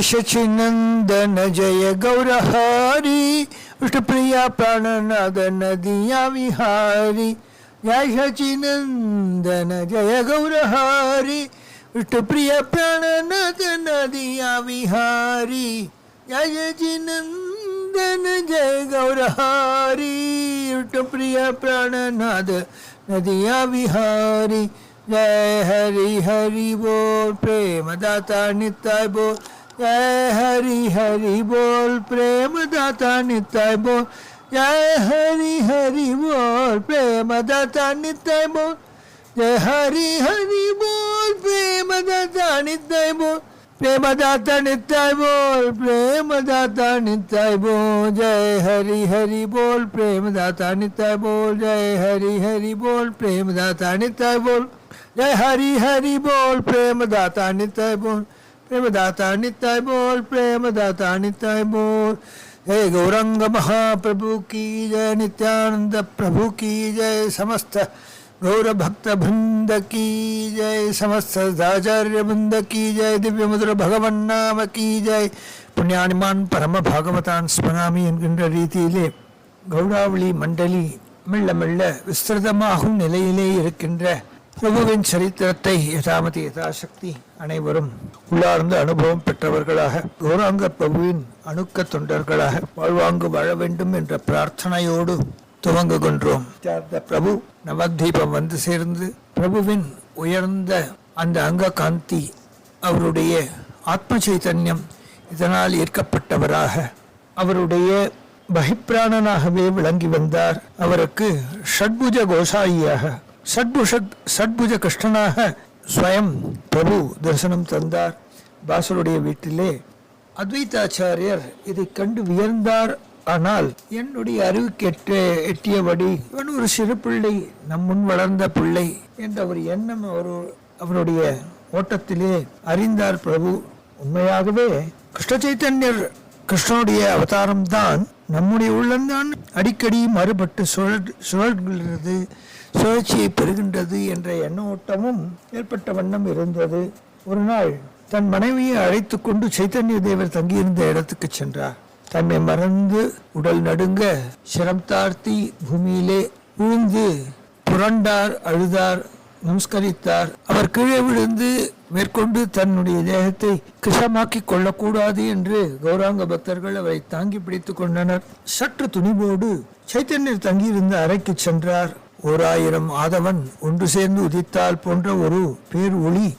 शचिनंदन जय गौरहारी विष्णुप्रिया प्राणनाद नदिया विहारी जय शचिनंदन जय गौरहारी विष्णुप्रिया प्राणनाद नदिया विहारी जय शचिनंदन जय गौरहारी विष्णुप्रिया प्राणनाद नदिया विहारी जय हरि हरि बोल प्रेम दाता नित्य बोल जय हरि हरि बोल प्रेम दाता नित्य बोल जय हरि हरि बोल प्रेम दाता नित्य बोल जय हरि हरि बोल प्रेम दाता नित्य बोल प्रेम दाता नित्य बोल प्रेम दाता नित्य बोल जय हरि हरि बोल प्रेम दाता नित्य बोल जय हरि हरि बोल प्रेम दाता नित्य बोल जय हरि हरि बोल प्रेम दाता नित्य बोल प्रेम दाता नित्य बोल प्रेम दाता नित्य बोल जय गौरंग महाप्रभु की जय नित्यानंद प्रभु की जय समस्त गौर भक्त वृंद की जय समस्त आचार्य वृंद की जय दिव्य मधुर भगवन् नाम की जय पुण्यानिमान परम भागवतान स्मरामि என்கின்ற ரீதியிலே கௌடாவளி மண்டலி மெல்ல மெல்ல விஸ்திருதமாகும் நிலையிலே இருக்கின்ற பிரபுவின் சரித்திரத்தை யதாமதி யதாசக்தி அனைவரும் உள்ளார்ந்த அனுபவம் பெற்றவர்களாக கௌராங்க பிரபுவின் அணுக்க தொண்டர்களாக வாழ்வாங்கு வாழ வேண்டும் என்ற பிரார்த்தனையோடு துவங்குகின்றோம். பிரபு நவத்வீபம் வந்து சேர்ந்து பிரபுவின் உயர்ந்த அந்த அங்க காந்தி அவருடைய ஆத்ம சைதன்யம் இதனால் ஈர்க்கப்பட்டவராக அவருடைய பகிப்பிராணனாகவே விளங்கி வந்தார். அவருக்கு ஷட்புஜ கோசாயியாக ஷட்புஜ கிருஷ்ணனாக ஸ்வயம் பிரபு தரிசனம் தந்தார். பாசருடைய வீட்டிலே அத்வைதாச்சாரியர் இதை கண்டு வியந்தார். ஆனால் என்னுடைய அறிவுக்கு எட்டியபடி இவன் ஒரு சிறு பிள்ளை, நம் முன் வளர்ந்த பிள்ளை என்ற ஒரு எண்ணம் அவருடைய ஓட்டத்திலே அறிந்தார் பிரபு. உண்மையாகவே கிருஷ்ண சைத்தன்யர் கிருஷ்ணனுடைய அவதாரம் தான், நம்முடைய உள்ளம்தான் அடிக்கடி மாறுபட்டு சுழல்கிறது, சுழற்சியை பெறுகின்றது என்ற எண்ண ஓட்டமும் ஏற்பட்ட வண்ணம் இருந்தது. ஒரு நாள் தன் மனைவியை அழைத்து கொண்டு சைத்தன்ய தேவர் தங்கியிருந்த இடத்துக்கு சென்றார். தன்னை மறந்து உடல் நடுங்க சிரம் தாழ்த்தி பூமியிலே விழுந்து புரண்டார், அழுதார், நமஸ்கரித்தார். அவர் கீழே விழுந்து மேற்கொண்டு தன்னுடைய தேகத்தை கிருஷமாக்கி கொள்ளக்கூடாது என்று கௌராங்க பக்தர்கள் அவரை தாங்கி பிடித்துக் கொண்டனர். சற்று துணிவோடு சைத்தன்யர் தங்கியிருந்த அறைக்கு சென்றார். 1000 ஆதவன் ஒன்று சேர்ந்து உதித்தால் போன்ற ஒரு பேர் ஒளி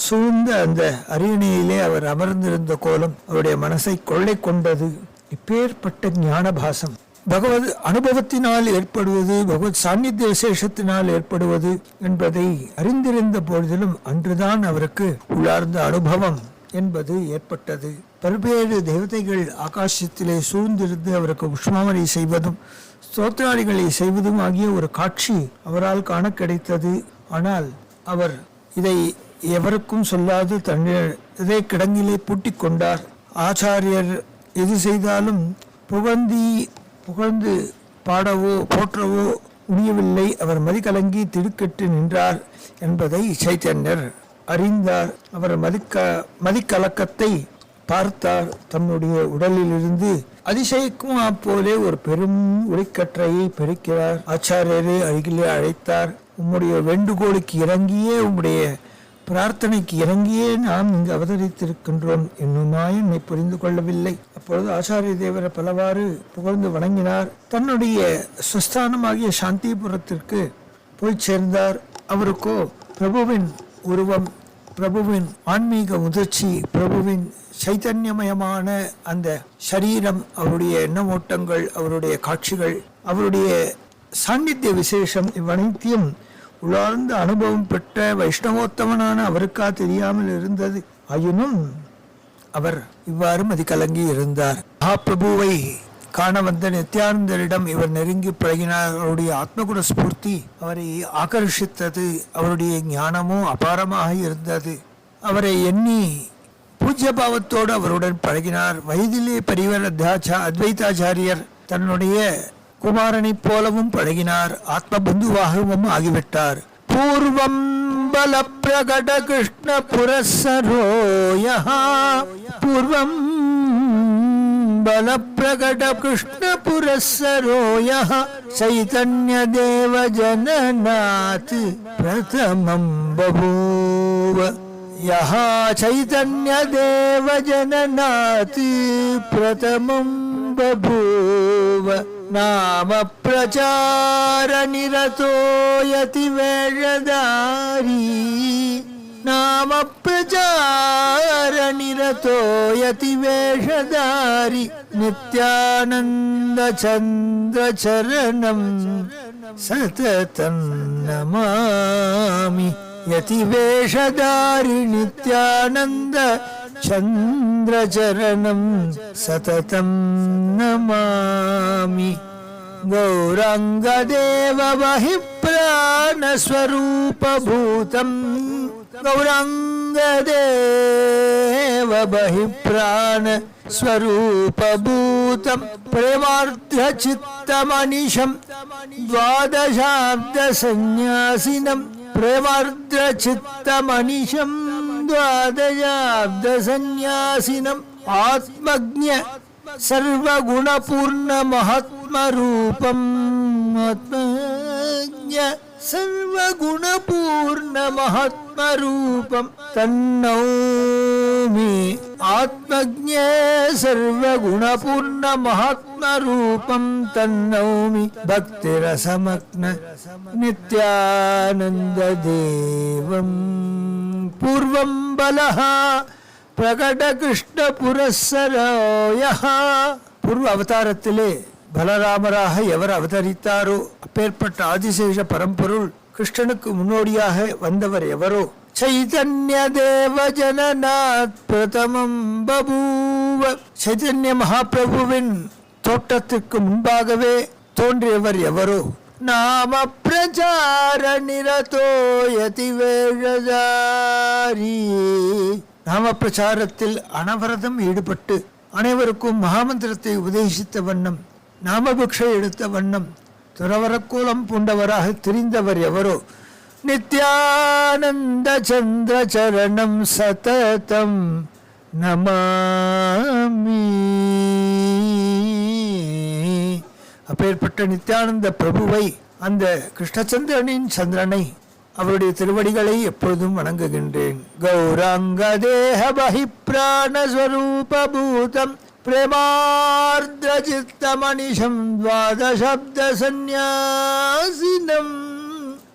சூழ்ந்த அந்த அரியணையிலே அவர் அமர்ந்திருந்த கோலம் அவருடைய மனசை கொள்ளை கொண்டது. இப்பேற்பட்ட ஞான பாசம் பகவத் அனுபவத்தினால் ஏற்படுவது, பகவத் சாநித்திய விசேஷத்தினால் ஏற்படுவது என்பதை அறிந்திருந்த பொழுதிலும் அன்றுதான் அவருக்கு உள்ளார்ந்த அனுபவம் என்பது ஏற்பட்டது. பல்வேறு தேவதைகள் ஆகாசத்திலே சூழ்ந்திருந்து அவருக்கு உஷ்மாவனை செய்வதும் ஸ்தோத்திராளிகளை செய்வதும் ஆகிய ஒரு காட்சி அவரால் காண கிடைத்தது. ஆனால் அவர் இதை எவருக்கும் சொல்லாது தன்னுடைய கிடங்கிலே பூட்டிக் கொண்டார். ஆச்சாரியர் எது செய்தாலும் புகழ்ந்து பாடவோ போற்றவோ முடியவில்லை. அவர் மதிகலங்கி திடுக்கெட்டு நின்றார் என்பதை சைத்தன்யர் அறிந்தார். அவர் மதிக்கலக்கத்தை பார்த்தார். தன்னுடைய உடலில் இருந்து அதிசயிக்கும் போலே ஒரு பெரும் ஒளிக்கற்றையை பெருக்கிறார். ஆச்சாரியரை அருகிலே அழைத்தார். உம்முடைய வேண்டுகோளுக்கு இறங்கியே, உம்முடைய பிரார்த்தனைக்கு இறங்கியே நாம் இங்கு அவதரித்திருக்கின்றோம். என்னுமா என்னை புரிந்து கொள்ளவில்லை. அப்பொழுது ஆச்சாரிய தேவரை பலவாறு புகழ்ந்து வணங்கினார். தன்னுடைய ஸ்வஸ்தானமாகிய சாந்திபுரத்திற்கு போய் சேர்ந்தார். அவருக்கோ பிரபுவின் உருவம், பிரபுவின் ஆன்மீக முதிர்ச்சி, பிரபுவின் சைத்தன்யமயமான அந்த சரீரம், அவருடைய எண்ணமோட்டங்கள், அவருடைய காட்சிகள், அவருடைய சாநித்திய விசேஷம் இவ்வனைத்தையும் உள்ளார்ந்த அனுபவம் பெற்ற வைஷ்ணவோத்தமனான அவருக்கா தெரியாமல் இருந்தது. ஆயினும் அவர் இவ்வாறு மதிகலங்கி இருந்தார். மகாபிரபுவை காண வந்த நித்யானந்தரிடம் இவர் நெருங்கி பழகினார். அவருடைய ஆத்மகுண ஸ்பூர்த்தி அவரை ஆகர்ஷித்தது. அவருடைய ஞானமோ அபாரமாக இருந்தது. அவரை எண்ணி பூஜ்ய பாவத்தோடு அவருடன் பழகினார். வயதிலே பெரியவர் அத்வைதாச்சாரியர் தன்னுடைய குமாரனை போலவும் பழகினார். ஆத்ம பந்துவாகவும் ஆகிவிட்டார். பூர்வம் பல பிரகட கிருஷ்ண புரஸ்ஸரோ யஹ பூர்வம் பல பிரகட கிருஷ்ண புரஸ்ஸரோ யஹ சைதன்ய தேவ ஜனநாத் பிரதமம் பபூவ யஹ சைதன்ய தேவ ஜனநாத் பிரதமம் பபூவ நாம பிரச்சார நிரதோ யதி வேஷதாரி நாம பிரச்சார நிரதோ யதி வேஷதாரி நித்யானந்த சந்திர சரணம் சததம் நமாமி யதி வேஷதாரி நித்யானந்த चन्द्रचरणं सततं नमामि गौराङ्गदेव बहिप्राणस्वरूपभूतं गौराङ्गदेव बहिप्राणस्वरूपभूतं प्रेमार्द्रचित्तमनिशं द्वादशाब्दसन्न्यासिनं प्रेमार्द्रचित्तमनिशं द्वादशाब्दसन्न्यासिनम् आत्मज्ञ सर्वगुणपूर्णमहात्मरूपम् आत्मज्ञ सर्वगुणपूर्णमहात्मरूपम् तन्नौमि आत्मज्ञ सर्वगुणपूर्णमहात्मरूपं तन्नौमि भक्तिरसमग्न नित्यानन्ददेवम् पूर्वं बलः प्रकट कृष्ण पुरस्सरायः पूर्व அவதாரத்திலே பலராமராக எவர் அவதரித்தாரோ அப்பேற்பட்ட ஆதிசேஷ பரம்பொருள் கிருஷ்ணனுக்கு முன்னோடியாக வந்தவர் எவரோ சைதன்ய தேவ ஜனநாத் பிரதமம் பபூவ சைதன்ய மகாபிரபுவின் தோற்றத்திற்கு முன்பாகவே தோன்றியவர் எவரோ நாம பிரச்சார நிரதோ யதி வேஷதாரி நாம பிரச்சாரத்தில் அனவரதம் ஈடுபட்டு அனைவருக்கும் மகாமந்திரத்தை உபதேசித்த வண்ணம் நாமபிக்ஷை எடுத்த வண்ணம் துறவரக்கோலம் பூண்டவராக திரிந்தவர் எவரோ நித்யானந்த சந்திர சரணம் சததம் நமாமி அப்பேற்பட்ட நித்யானந்த பிரபுவை அந்த கிருஷ்ணச்சந்திரனின் சந்திரனை அவருடைய திருவடிகளை எப்பொழுதும் வணங்குகின்றேன் கௌராங்க தேஹ பஹி பிராணஸ்வரூபூதம் பிரேமார்த்ரசித்தமனிஷம் द्वादशब्द சந்நியாசினம்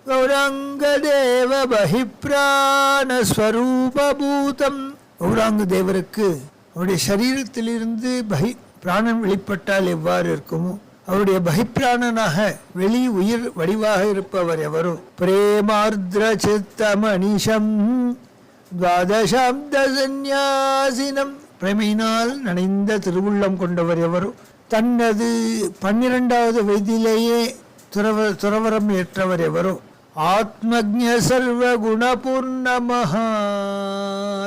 கௌராங்க தேவ பஹி பிராணஸ்வரூபூதம் கௌராங்க தேவருக்கு அவருடைய சரீரத்திலிருந்து பஹி பிராணன் வெளிப்பட்டால் எவ்வாறு இருக்குமோ அவருடைய பகிப்பிராணனாக வெளி உயிர் வடிவாக இருப்பவர் எவரோ பிரேமார்திர சித்தமனிஷம் द्वादशाब्द சந்நியாசினம் பிரேமையினால் நனைந்த திருவுள்ளம் கொண்டவர் எவரோ தனது 12வது வயதிலேயே துறவரம் ஏற்றவர் எவரோ ஆத்மஜ்ஞ சர்வ குணபூர்ண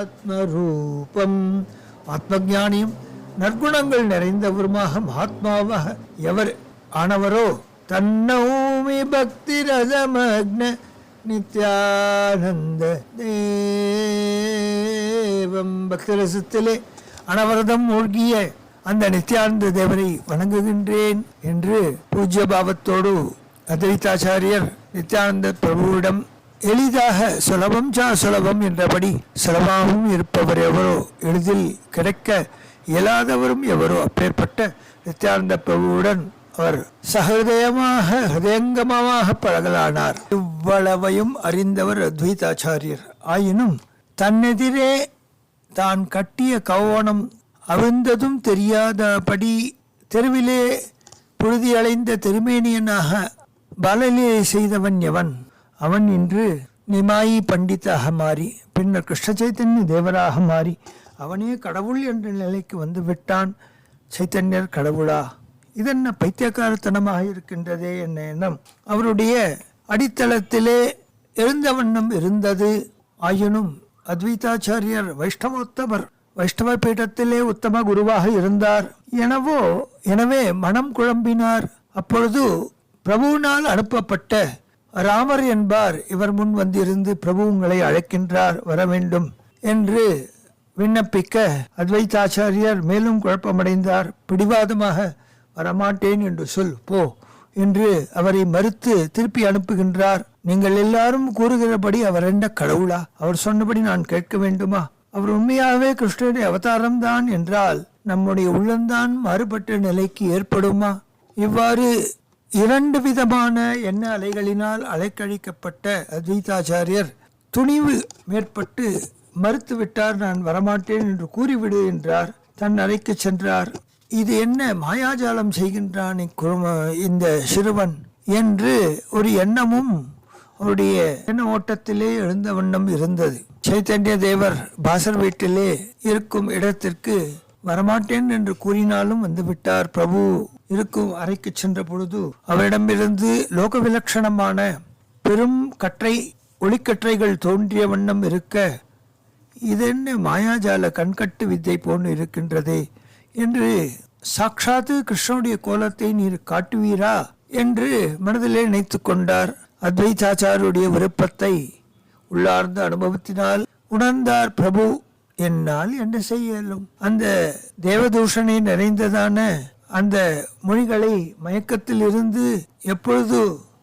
மகாத்மரூபம் ஆத்மஜானியும் நற்குணங்கள் நிறைந்தவருமாக மகாத்மாவாக எவர் ஆனவரோ தன்னௌமி பக்தி ரசமக்ன நித்யானந்த தேவம் பக்தி ரசத்திலே அனவரதம் மூழ்கிய அந்த நித்யானந்த தேவனை வணங்குகின்றேன் என்று பூஜ்ய பாவத்தோடு அத்வைதாச்சாரியர் நித்யானந்த பிரபுவிடம் எளிதாக சுலபம் சுலபம் என்றபடி சுலபமாகவும் இருப்பவர் எவரோ எளிதில் கிடைக்க இயலாதவரும் எவரோ அப்பேற்பட்ட நித்யானந்த பிரபுவுடன் அவர் சஹதயமாக ஹதயங்கமாக பழகலானார் இவ்வளவையும் அறிந்தவர் அத்வைதாச்சாரியர் ஆயினும் தன்னெதிரே தான் கட்டிய கவனம் அவிழ்ந்ததும் தெரியாதபடி தெருவிலே புழுதி அலைந்த திருமேனியனாக பாலலீலை செய்தவன் எவன் அவன் இன்று நிமாயி பண்டிதாக மாறி பின்னர் கிருஷ்ண சைத்தன்ய தேவராக மாறி அவனே கடவுள் என்ற நிலைக்கு வந்து விட்டான். சைத்தன்யர் கடவுளா? இதென்ன பைத்தியக்காரத்தனமாக இருக்கின்றதே என்ன எண்ணம் அவருடைய அடித்தளத்திலே எழுந்த வண்ணம் இருந்தது. ஆயினும் அத்வைதாச்சாரியர் வைஷ்ணவோத்தமர், வைஷ்ணவ பீடத்திலே உத்தம குருவாக இருந்தார். எனவே மனம் குழம்பினார். அப்பொழுது பிரபுவினால் அனுப்பப்பட்ட ராமர் என்பார். இவர் முன் வந்திருந்து பிரபு உங்களை அழைக்கின்றார், வர வேண்டும் என்று விண்ணப்பிக்க அத்வைதாச்சாரியர் மேலும் குழப்பமடைந்தார். பிடிவாதமாக வரமாட்டேன் என்று சொல் போ என்று அவரை மறுத்து திருப்பி அனுப்புகின்றார். நீங்கள் எல்லாரும் கூறுகிறபடி அவர் என்ன கடவுளா? அவர் சொன்னபடி நான் கேட்க வேண்டுமா? அவர் உண்மையாகவே கிருஷ்ணனுடைய அவதாரம் தான் என்றால் நம்முடைய உள்ளம்தான் மாறுபட்ட நிலைக்கு ஏற்படுமா? இவ்வாறு இரண்டு விதமான எண்ண அலைகளினால் அலைக்கழிக்கப்பட்ட அத்வைதாச்சாரியர் துணிவு மேற்பட்டு மறுத்துவிட்டார். நான் வரமாட்டேன் என்று கூறிவிடு என்றார். தன் அறைக்கு சென்றார். இது என்ன மாயாஜாலம் செய்கின்றான் இந்த சிறுவன் என்று ஒரு எண்ணமும் அவருடைய எண்ண ஓட்டத்திலே எழுந்த வண்ணம் இருந்தது. சைத்தன்ய தேவர் பாசர் வீட்டிலே இருக்கும் இடத்திற்கு வரமாட்டேன் என்று கூறினாலும் வந்துவிட்டார். பிரபு இருக்கும் அறைக்கு சென்ற பொழுது அவரிடமிருந்து லோக விலட்சணமான பெரும் ஒளிக்கற்றைகள் தோன்றிய வண்ணம் இருக்க, இதென்ன மாயாஜால கண்கட்டு வித்தை போன்று இருக்கின்றதே என்று, சாட்சாத்து கிருஷ்ணனுடைய கோலத்தை நீர் காட்டுவீரா என்று மனதிலே நினைத்து கொண்டார். அத்வைதாச்சாரியருடைய விருப்பத்தை உள்ளார்ந்த அனுபவத்தினால் உணர்ந்தார். பிரபு, என்னால் என்ன செய்யலும்? அந்த தேவதூஷணை நிறைந்ததான அந்த மொழிகளை மயக்கத்தில் இருந்து எப்பொழுது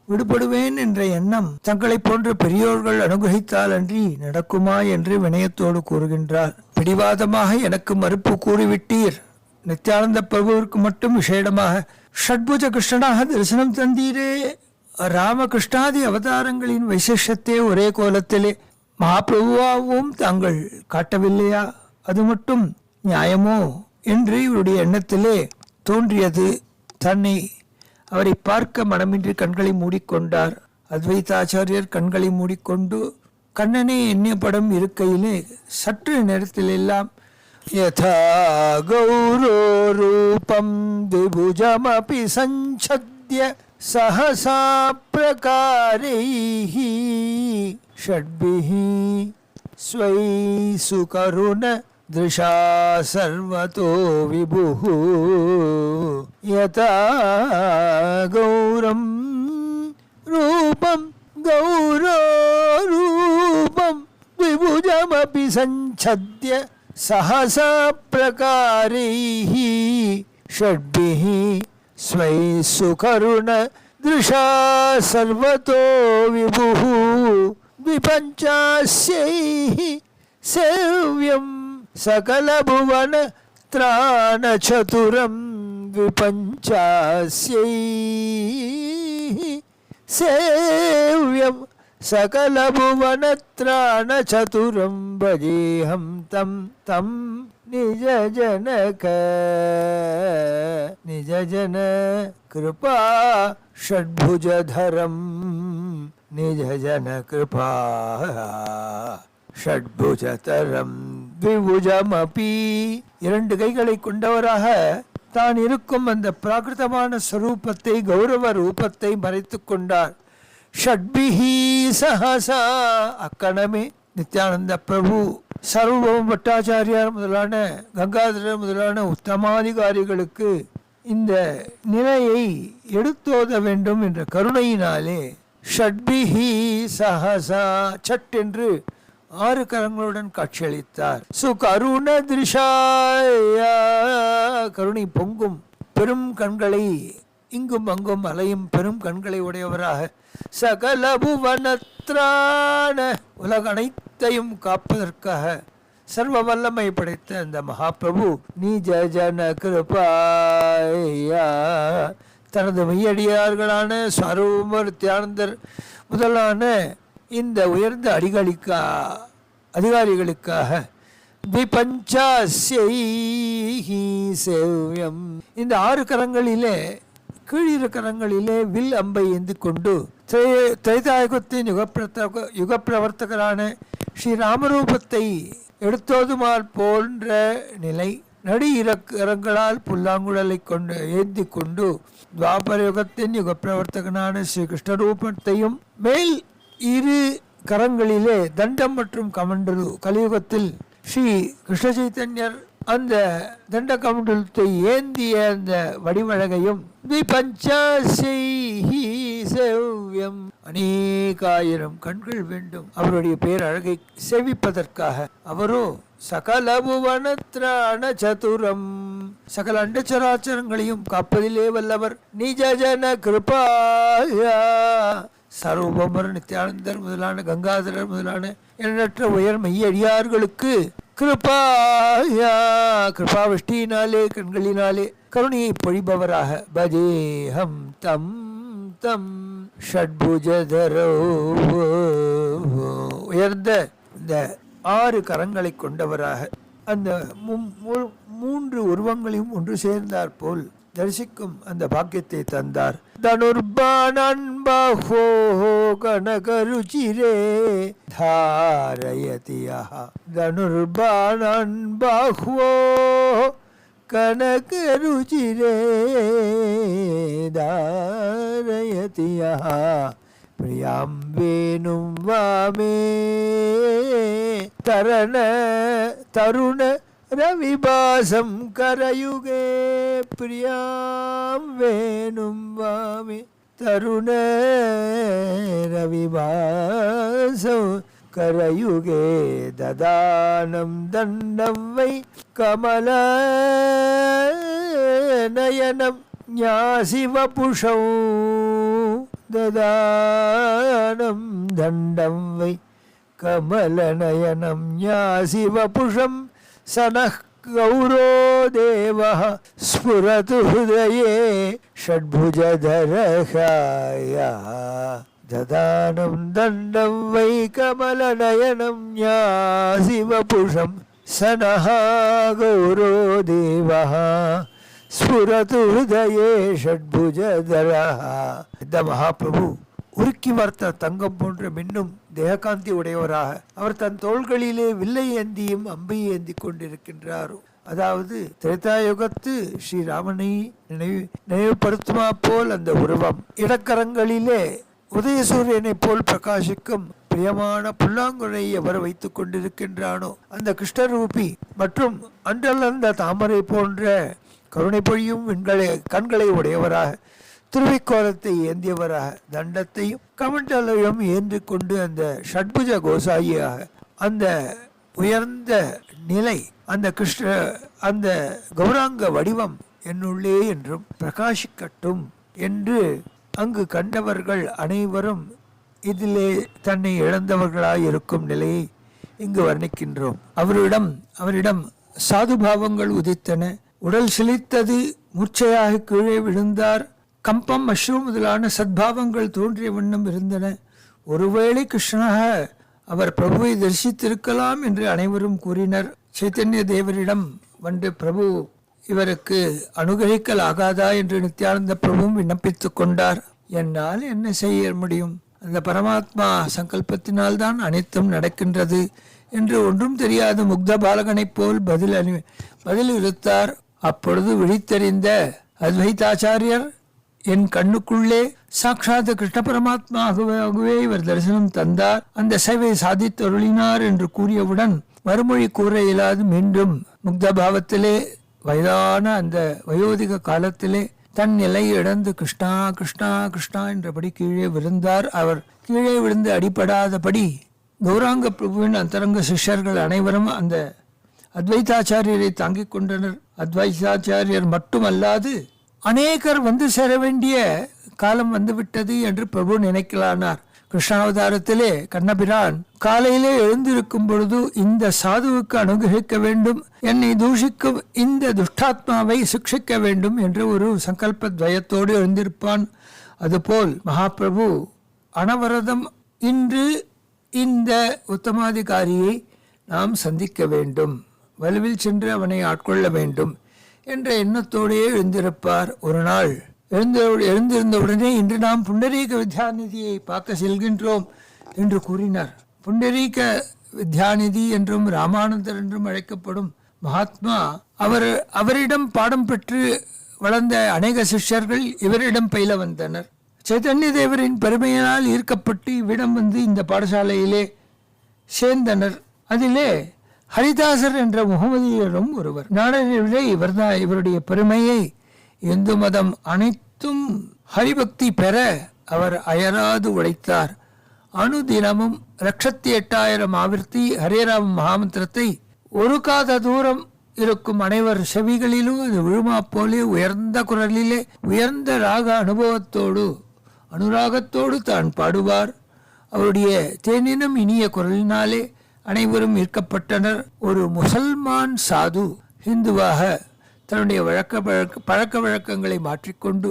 விடுபடுவேன் என்ற எண்ணம் தங்களை போன்ற பெரியோர்கள் அனுகிரகித்தால் அன்றி நடக்குமா என்று வினயத்தோடு கூறுகின்றார். பிடிவாதமாக எனக்கு மறுப்பு கூறிவிட்டீர். நித்யானந்த பிரபுவிற்கு மட்டும் விசேடமாக ஷட்புஜ கிருஷ்ணனாக தரிசனம் தந்தீரே. ராமகிருஷ்ணாதி அவதாரங்களின் வைசிஷ்டத்தை ஒரே கோலத்திலே மகாபிரபுவாகவும் தாங்கள் காட்டவில்லையா? அது மட்டும் நியாயமோ என்று இவருடைய எண்ணத்திலே தோன்றியது. அவரை பார்க்க மனமின்றி கண்களை மூடிக்கொண்டார். அத்வைதாச்சாரியர் கண்களை மூடிக்கொண்டு கண்ணனே எண்ணிய படம் இருக்கையிலே சற்று நேரத்திலெல்லாம் யதா கௌரோ ரூபம் திபுஜமபி சஞ்சத்ய சஹசா பிரகாரைஹி ஷட்பிஹி ஸ்வை சுகருண திருஷா சர்வதோ விபுஹு யதா கௌரம் ரூபம் கௌரோ ரூபம் விபுஜமபி சஞ்சத்ய சஹசா பிரகாரைஹி ஷட்பிஹி ஸ்வை சுகருண திருஷா சர்வதோ விபுஹு விபஞ்சாஸ்யைஹி சேவ்யம் சகல புவன த்ராண சதுரம் விபஞ்சாஸ்யைஹி சேவ்யம் சகல புவன த்ராண சதுரம் பஜேஹம் தம் தம் நிஜ ஜன கிருபா ஷட்புஜதரம் நிஜ ஜன கிருபா ஷட்புஜதரம் விபுஜமபி. இரண்டு கைகளை கொண்டவராக தான் இருக்கும் அந்த பிராகிருதமான ஸ்வரூபத்தை, கௌரவ ரூபத்தை மறைத்துக் கொண்டார். ஷட்பிஹி சஹசா. அக்கணமே நித்யானந்த பிரபு, சர்வபௌம பட்டாச்சாரியார் முதலான கங்காதரர் முதலான உத்தமாதிகாரிகளுக்கு இந்த நிலையை எடுத்தோத வேண்டும் என்ற கருணையினாலே ஷட்பிஹி சஹசா சட் என்று 6 கரங்களுடன் காட்சியளித்தார். சுகருண திருஷாய, கருணை பொங்கும் பெரும் கண்களை, இங்கும் அங்கும் அலையும் பெரும் கண்களை உடையவராக, சகல புவனத்ரான உலக அனைத்தையும் காப்பதற்காக சர்வ வல்லமை படைத்த அந்த மகாபிரபு நிஜ ஜன கிருபாயா, தனது மையடியார்களான ஸ்வரூபர் தியானந்தர் முதலான இந்த உயர்ந்த அதிகாரிகளுக்காக சேவ்யம், இந்த 6 கரங்களிலே கீழிரு கரங்களிலே வில் அம்பை ஏந்தி கொண்டு திரைதாயுகத்தின் யுகப்பிரவர்த்தகரான ஸ்ரீ ராமரூபத்தை எடுத்தோதுமால் போன்ற நிலை, நடி கரங்களால் புல்லாங்குழலை கொண்டு ஏந்தி கொண்டு துவாபர யுகத்தின் யுகப்பிரவர்த்தகனான ஸ்ரீ கிருஷ்ணரூபத்தையும், மேல் 2 கரங்களிலே தண்டம் மற்றும் கமண்டலு, கலியுகத்தில் ஸ்ரீ கிருஷ்ண சைத்தன்யர் அந்த தண்ட கமண்டலத்தை ஏந்திய அந்த வடிவழகையும், சேவ்யம். அநேகாயிரம் கண்கள் வேண்டும் அவருடைய பேரழகை சேவிப்பதற்காக. அவரோ சகல புவனத்ராண சதுரம், சகல அண்டச்சராச்சரங்களையும் காப்பதிலே வல்லவர். நிஜ ஜன கிருபாயா, சர்வபௌமர் நித்யானந்தர் முதலான கங்காதரர் முதலான எண்ணற்ற உயர் மையடியார்களுக்கு கிருபாயா, கிருபாவிஷ்டியினாலே கண்களினாலே கருணையை பொழிபவராக. பஜேஹம் தம் தம் ஷட்புஜதரோ, உயர்ந்த இந்த 6 கரங்களை கொண்டவராக அந்த 3 உருவங்களையும் ஒன்று சேர்ந்தார் போல் தரிசிக்கும் அந்த பாக்கியத்தை தந்தார். தனுர்பாணன் பாஹோ கனகருச்சிரே தாரயதியஹ, தனுர்பாணன் பாஹோ கனகருச்சிரே தாரயதியஹ, பிரியாம் வேணும் வாமே தரண தருண ரவிபாசம் கரயுகே. பிரியாம் வேணும் வாமே தருண ரவிபாசம் கரயுகே. ததானம் தண்டம் வை கமல நயனம் ஞாசிவபுஷௌ, ததானம் தண்டம் வை கமலநயனம் ஞாசிவபுஷம். சனः கௌரோ தேவः ஸ்புரது ஹுதயே ஷட்புஜதரஹாய, ததானம் தண்டம் வை கமலநயனம் ஞாசிவபுஷம். சனः கௌரோ தேவः ஸ்புரது ஹுதயே ஷட்புஜதரஹ. இந்த மகாபிரபு உருக்கி வார்த்த தங்கம் போன்ற மின்னும் தேககாந்தி உடையவராக அவர் தன் தோள்களிலே வில்லை ஏந்தியும் அம்பை ஏந்தி கொண்டிருக்கின்றாரோ, அதாவது திரேதாயுகத்து ஸ்ரீராமனை நினைவுபடுத்துமா போல் அந்த உருவம். இடக்கரங்களிலே உதயசூரியனை போல் பிரகாசிக்கும் பிரியமான புல்லாங்குழை எவர் வைத்துக் கொண்டிருக்கின்றானோ அந்த கிருஷ்ணரூபி மற்றும் அன்றலர்ந்த தாமரை போன்ற கருணை பொழியும் கண்களை உடையவராக, திருவிக்கோலத்தை ஏந்தியவராக, தண்டத்தையும் கமண்டலையும் ஏந்தி கொண்டு அந்த ஷட்புஜ கோசாயியாக அந்த உயர்ந்த நிலை, அந்த அந்த கௌராங்க வடிவம் என்னுள்ளே என்றும் பிரகாசிக்கட்டும் என்று அங்கு கண்டவர்கள் அனைவரும் இதிலே தன்னை இழந்தவர்களாய் இருக்கும் நிலையை இங்கு வர்ணிக்கின்றோம். அவரிடம் சாதுபாவங்கள் உதித்தன. உடல் சிலித்தது, மூர்ச்சையாக கீழே விழுந்தார். கம்பம், அஸ்ரு முதலான சத்பாவங்கள் தோன்றிய வண்ணம் இருந்தன. ஒருவேளை கிருஷ்ணனாக அவர் பிரபுவை தரிசித்திருக்கலாம் என்று அனைவரும் கூறினர். சைத்தன்ய தேவரிடம் வந்து பிரபு இவருக்கு அனுகிரகிக்கல் ஆகாதா என்று நித்யானந்த பிரபுவும் விண்ணப்பித்துக் கொண்டார். என்னால் என்ன செய்ய முடியும், அந்த பரமாத்மா சங்கல்பத்தினால் தான் அனைத்தும் நடக்கின்றது என்று ஒன்றும் தெரியாத முக்த பாலகனைப் போல் பதில் இருத்தார். அப்பொழுது விழித்தறிந்த அத்வைதாச்சாரியர் என் கண்ணுக்குள்ளே சாட்சாத் கிருஷ்ண பரமாத்மாகவே இவர் தரிசனம் தந்தார், அந்த சேவை சாதித்தருளினார் என்று கூறியவுடன் மறுமொழி கூற இயலாது மீண்டும் முக்த பாவத்திலே வயதான அந்த வயோதிக காலத்திலே தன் நிலையை இழந்து கிருஷ்ணா கிருஷ்ணா கிருஷ்ணா என்றபடி கீழே விழுந்தார். அவர் கீழே விழுந்து அடிபடாதபடி கௌராங்க பிரபுவின் அந்தரங்க சிஷ்யர்கள் அனைவரும் அந்த அத்வைதாச்சாரியரை தாங்கிக் கொண்டனர். அத்வைதாச்சாரியர் மட்டுமல்லாது அநேகர் வந்து சேர வேண்டிய காலம் வந்துவிட்டது என்று பிரபு நினைக்கலானார். கிருஷ்ணாவதாரத்திலே கண்ணபிரான் காலையிலே எழுந்திருக்கும் பொழுது இந்த சாதுவுக்கு அனுகிரகிக்க வேண்டும், என்னை தூஷிக்கும் இந்த துஷ்டாத்மாவை சிக்ஷிக்க வேண்டும் என்ற ஒரு சங்கல்ப துவயத்தோடு எழுந்திருப்பான். அதுபோல் மகாபிரபு அனவரதம் இன்று இந்த உத்தமாதிகாரியை நாம் சந்திக்க வேண்டும், வலுவில் சென்று அவனை ஆட்கொள்ள வேண்டும் என்ற எண்ணத்தோடே எழுந்திருப்பார். ஒரு நாள் எழுந்திருந்தவுடனே இன்று நாம் புண்டரீக வித்யாநிதியை பார்க்க செல்கின்றோம் என்று கூறினார். புண்டரீக வித்யாநிதி என்றும் ராமானந்தர் என்றும் அழைக்கப்படும் மகாத்மா அவரிடம் பாடம் பெற்று வளர்ந்த அநேக சிஷ்யர்கள் இவரிடம் பயில வந்தனர். சைத்தன்ய தேவரின் பெருமையினால் ஈர்க்கப்பட்டு இவ்விடம் வந்து இந்த பாடசாலையிலே சேர்ந்தனர். அதிலே ஹரிதாசர் என்ற முகமதியரும் ஒருவர். நாடனை விட இவருடைய பெருமையை இந்து மதம் அனைத்தும் ஹரிபக்தி பெற அவர் அயராது உழைத்தார். அனுதினமும் 1,08,000 ஆவர்த்தி ஹரேராம மகாமந்திரத்தை ஒரு காத தூரம் இருக்கும் அனைவர் செவிகளிலும் அது விழுமா போலே உயர்ந்த குரலிலே உயர்ந்த ராக அனுபவத்தோடு அனுராகத்தோடு தான் பாடுவார். அவருடைய தேனினும் இனிய குரலினாலே அனைவரும் ஈர்க்கப்பட்டனர். ஒரு முசல்மான் சாது ஹிந்துவாக தன்னுடைய பழக்க வழக்கங்களை மாற்றிக்கொண்டு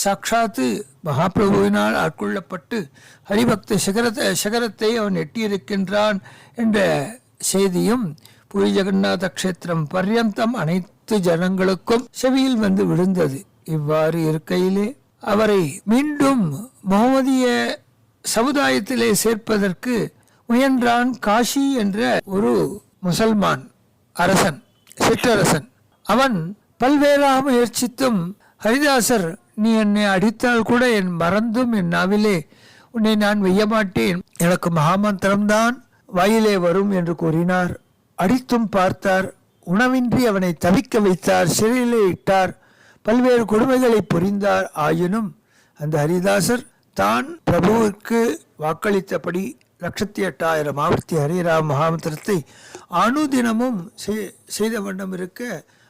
சாட்சாத்து மகாபிரபுவினால் ஆட்கொள்ளப்பட்டு ஹரிபக்த சிகரத்தை அவன் எட்டியிருக்கின்றான் என்ற செய்தியும் பூரி ஜெகநாத கஷேத்திரம் பர்யந்தம் அனைத்து ஜனங்களுக்கும் செவியில் வந்து விழுந்தது. இவ்வாறு இருக்கையிலே அவரை மீண்டும் முகமதிய சமுதாயத்திலே சேர்ப்பதற்கு முயன்றான் காஷி என்ற ஒரு முசல்மான் அரசன், சிற்றரசன். அவன் பல்வேறாக முயற்சித்தும் ஹரிதாசர், நீ என்னை அடித்தால் கூட என் மறந்தும் என் நாவிலே உன்னை நான் வெய்ய மாட்டேன், எனக்கு மகாமந்திரம்தான் வாயிலே வரும் என்று கூறினார். அடித்தும் பார்த்தார். உணவின்றி அவனை தவிக்க வைத்தார், சிறையிலே இட்டார், பல்வேறு கொடுமைகளை புரிந்தார். ஆயினும் அந்த ஹரிதாசர் தான் பிரபுவிற்கு வாக்களித்தபடி 1,08,000 ஆவர்த்தி ஹரிராம மகாமந்திரத்தை அனுதினமும் செய்த வண்ணம் இருக்க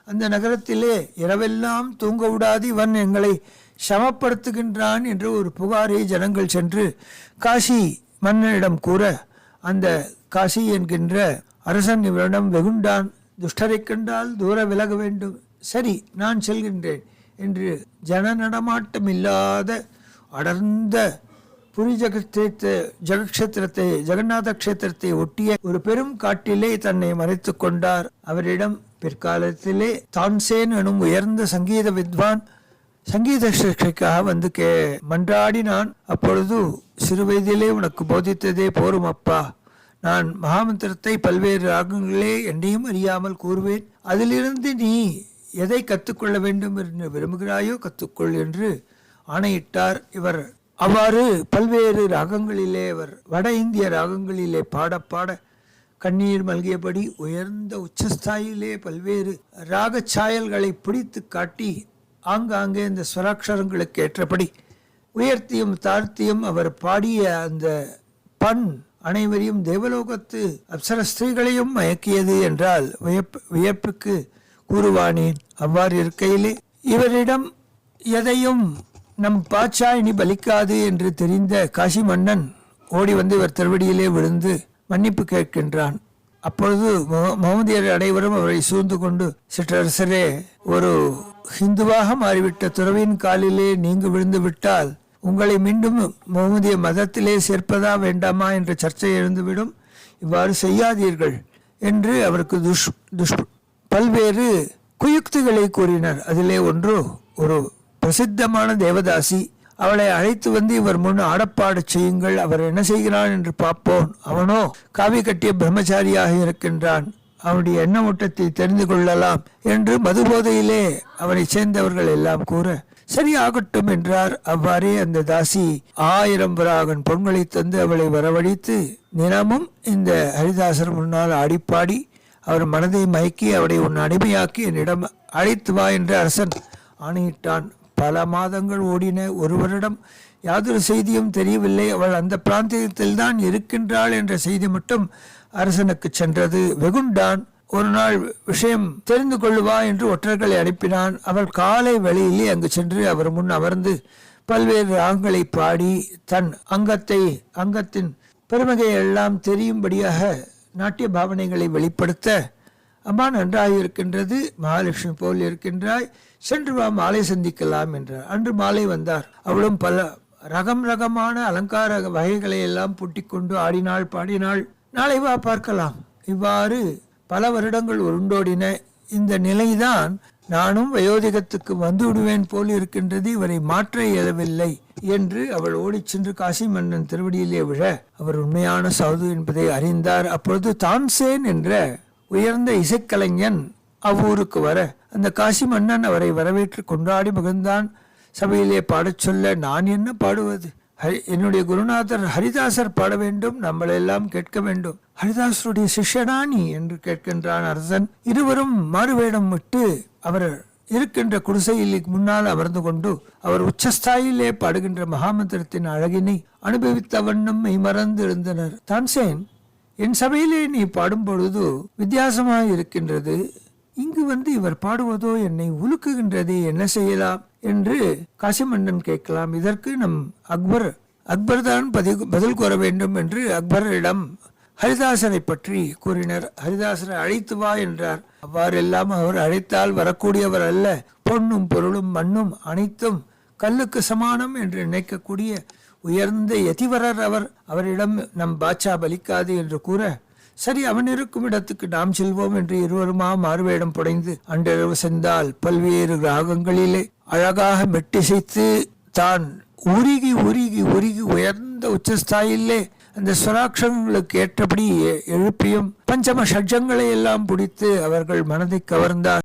அந்த நகரத்திலே இரவெல்லாம் தூங்க விடாது இவன் எங்களை சமப்படுத்துகின்றான் என்ற ஒரு புகாரை ஜனங்கள் சென்று காஷி மன்னனிடம் கூற, அந்த காஷி என்கின்ற அரசன் இவரிடம் வெகுண்டான், துஷ்டரை கண்டால் தூர விலக வேண்டும், சரி நான் செல்கின்றேன் என்று ஜன நடமாட்டம் இல்லாத அடர்ந்த புரி ஜெகக்ஷேத்திரத்தை ஜெகநாத கஷேத்திரத்தை ஒட்டிய ஒரு பெரும் காட்டிலே தன்னை மறைத்து கொண்டார். அவரிடம் பிற்காலத்திலே தான்சேன் எனும் உயர்ந்த சங்கீத வித்வான் சங்கீத சிகிச்சைக்காக வந்து மன்றாடினான். அப்பொழுது சிறு வயதிலே உனக்கு போதித்ததே போரும் அப்பா, நான் மகாமந்திரத்தை பல்வேறு ராகங்களே என்னையும் அறியாமல் கூறுவேன், அதிலிருந்து நீ எதை கற்றுக்கொள்ள வேண்டும் என்று விரும்புகிறாயோ கற்றுக்கொள் என்று ஆணையிட்டார். இவர் அவ்வாறு பல்வேறு ராகங்களிலே அவர் வட இந்திய ராகங்களிலே பாட பாட கண்ணீர் மல்கியபடி உயர்ந்த உச்சஸ்தாயிலே பல்வேறு ராக சாயல்களை பிடித்து காட்டி ஆங்காங்கே இந்த ஸ்வராட்சரங்களுக்கு ஏற்றபடி உயர்த்தியும் தாழ்த்தியும் அவர் பாடிய அந்த பண் அனைவரையும் தேவலோகத்து அப்சர ஸ்திரீகளையும் மயக்கியது என்றால் வியப்புக்கு கூறுவானேன். அவ்வாறு இருக்கையிலே இவரிடம் எதையும் நம் பாட்சா இனி பலிக்காது என்று தெரிந்த காசி மன்னன் ஓடி வந்து இவர் திருவடியிலே விழுந்து மன்னிப்பு கேட்கின்றான். அப்பொழுது முகமதியர் அனைவரும் அவரை சூழ்ந்து கொண்டு, சிற்றரசரே, ஒரு ஹிந்துவாக மாறிவிட்ட துறவியின் காலிலே நீங்க விழுந்து விட்டால் உங்களை மீண்டும் முகமதிய மதத்திலே சேர்ப்பதா வேண்டாமா என்ற சர்ச்சை எழுந்துவிடும், இவ்வாறு செய்யாதீர்கள் என்று அவருக்கு பல்வேறு குயுக்திகளை கூறினர். அதிலே ஒன்று, ஒரு பிரசித்தமான தேவதாசி, அவளை அழைத்து வந்து இவர் முன் ஆடப்பாடச் செய்யுங்கள், அவர் என்ன செய்கிறான் என்று பார்ப்போம், அவனோ காவி கட்டிய பிரம்மச்சாரியாக இருக்கின்றான், அவனுடைய எண்ணமூட்டத்தை தெரிந்து கொள்ளலாம் என்று மதுபோதையிலே அவனை சேர்ந்தவர்கள் எல்லாம் கூற, சரி ஆகட்டும் என்றார். அவ்வாறே அந்த தாசி 1000 வராகன் பொன்களை தந்து அவளை வரவழைத்து தினமும் இந்த ஹரிதாசர் முன்னால் ஆடிப்பாடி அவர் மனதை மயக்கி அவளை உன் அடிமையாக்கி என்னிடம் அழைத்து வா என்று அரசன் ஆணையிட்டான். பல மாதங்கள் ஓடின. ஒருவரிடம் யாதொரு செய்தியும் தெரியவில்லை. அவள் அந்த பிராந்தியத்தில் தான் இருக்கின்றாள் என்ற செய்தி மட்டும் அரசனுக்கு சென்றது. வெகுண்டான் ஒரு நாள் விஷயம் தெரிந்து கொள்ளுவா என்று ஒற்றர்களை அனுப்பினான். அவள் காலை வெளியிலே அங்கு சென்று அவர் முன் அமர்ந்து பல்வேறு ராகங்களை பாடி தன் அங்கத்தின் பெருமையை எல்லாம் தெரியும்படியாக நாட்டிய பாவனைகளை வெளிப்படுத்த, அம்மா நன்றாக இருக்கின்றது, மகாலட்சுமி போல் இருக்கின்றாய், சென்று வா மாலை சந்திக்கலாம் என்றார். அன்று மாலை வந்தார். அவளும் பல ரகமான அலங்கார வகைகளை எல்லாம் பூட்டிக்கொண்டு ஆடினாள், பாடினாள். நாளை வா பார்க்கலாம். இவ்வாறு பல வருடங்கள் உருண்டோடின. இந்த நிலைதான் நானும் வயோதிகத்துக்கு வந்து விடுவேன் போல் இருக்கின்றது, இவரை மாற்ற இயலவில்லை என்று அவள் ஓடிச் சென்று காசி மன்னன் திருவடியிலே விழ அவர் உண்மையான சாது என்பதை அறிந்தார். அப்பொழுது தான்சேன் என்ற உயர்ந்த இசைக்கலைஞன் அவ்வூருக்கு வர அந்த காசி மன்னன் அவரை வரவேற்று கொண்டாடி மகிழ்ந்தான். சபையிலே பாடச் சொல்ல, நான் என்ன பாடுவது, என்னுடைய குருநாதர் ஹரிதாசர் பாட வேண்டும், நம்மளெல்லாம் கேட்க வேண்டும், ஹரிதாசருடைய சிஷ்யனா நீ என்று கேட்கின்றான் அரசன். இருவரும் மாறுவேடம் விட்டு அவர் இருக்கின்ற குடிசையில் முன்னால் அமர்ந்து கொண்டு அவர் உச்சஸ்தாயிலே பாடுகின்ற மகாமந்திரத்தின் அழகினை அனுபவித்த வண்ணம் மெய்மறந்து இருந்தனர். தான்சேன், என் சபையிலே நீ பாடும் பொழுது வித்தியாசமாக இருக்கின்றது. இங்கு வந்து இவர் பாடுவதோ என்னை உலுக்குகின்றதே, என்ன செய்யலாம் என்று காசிமன்னன் கேட்கலாம். இதற்கு நம் அக்பர் தான் பதில் கூற வேண்டும் என்று அக்பரிடம் ஹரிதாசரை பற்றி கூறினர். ஹரிதாசரை அழைத்து வா என்றார். அவ்வாறெல்லாம் அவர் அழைத்தால் வரக்கூடியவர் அல்ல. பொன்னும் பொருளும் மண்ணும் அனைத்தும் கல்லுக்கு சமானம் என்று நினைக்கக்கூடிய உயர்ந்த யதிவரர் அவரிடம் நம் பாட்சா பலிக்காது என்று கூற, சரி அவன் இருக்கும் இடத்துக்கு நாம் செல்வோம் என்று இருவருமா மாறுவேடம் புடைந்து அன்றிரவு சென்றால் பல்வேறு ராகங்களிலே அழகாக மெட்டிசைத்து தான் உருகி உருகி உருகி உயர்ந்த உச்சஸ்தாயிலே அந்த ஸ்வராட்சங்களுக்கு ஏற்றபடி எழுப்பியும் பஞ்சம ஷட்ஜங்களை எல்லாம் பிடித்து அவர்கள் மனதை கவர்ந்தார்.